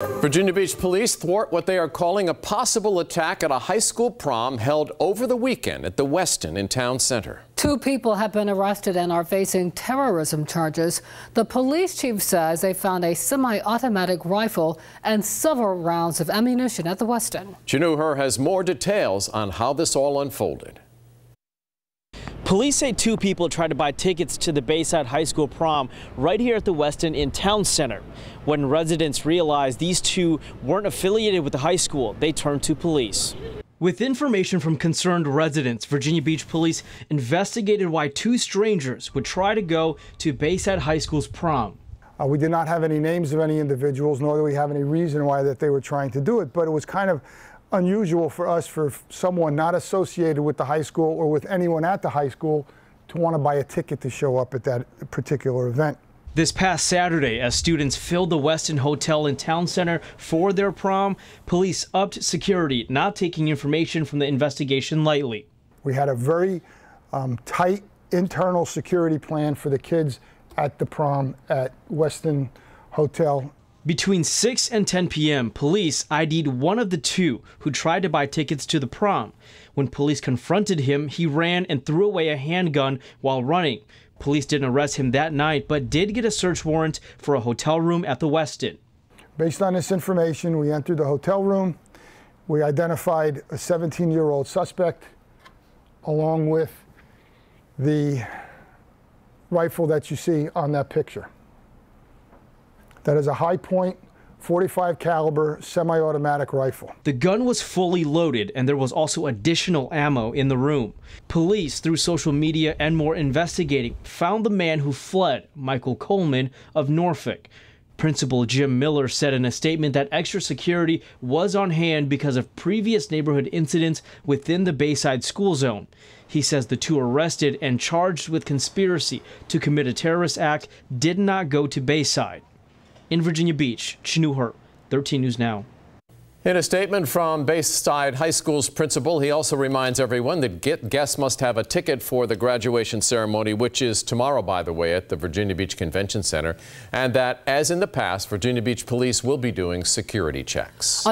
Virginia Beach police thwart what they are calling a possible attack at a high school prom held over the weekend at the Westin in Town Center. 2 people have been arrested and are facing terrorism charges. The police chief says they found a semi-automatic rifle and several rounds of ammunition at the Westin. Her has more details on how this all unfolded. Police say 2 people tried to buy tickets to the Bayside High School prom right here at the Westin in Town Center. When residents realized these 2 weren't affiliated with the high school, they turned to police. With information from concerned residents, Virginia Beach police investigated why 2 strangers would try to go to Bayside High School's prom. We did not have any names of any individuals, nor do we have any reason why that they were trying to do it, but it was kind of unusual for us, for someone not associated with the high school or with anyone at the high school, to want to buy a ticket to show up at that particular event. This past Saturday, as students filled the Westin Hotel in Town Center for their prom, police upped security, not taking information from the investigation lightly. We had a very tight internal security plan for the kids at the prom at Westin Hotel. Between 6 and 10 p.m., police ID'd one of the 2 who tried to buy tickets to the prom. When police confronted him, he ran and threw away a handgun while running. Police didn't arrest him that night, but did get a search warrant for a hotel room at the Westin. Based on this information, we entered the hotel room. We identified a 17-year-old suspect along with the rifle that you see on that picture. That is a high-point, .45 caliber semi-automatic rifle. The gun was fully loaded, and there was also additional ammo in the room. Police, through social media and more investigating, found the man who fled, Michael Coleman of Norfolk. Principal Jim Miller said in a statement that extra security was on hand because of previous neighborhood incidents within the Bayside school zone. He says the 2 arrested and charged with conspiracy to commit a terrorist act did not go to Bayside. In Virginia Beach, Chinu Her, 13 News Now. In a statement from Bayside High School's principal, he also reminds everyone that guests must have a ticket for the graduation ceremony, which is tomorrow, by the way, at the Virginia Beach Convention Center, and that, as in the past, Virginia Beach police will be doing security checks.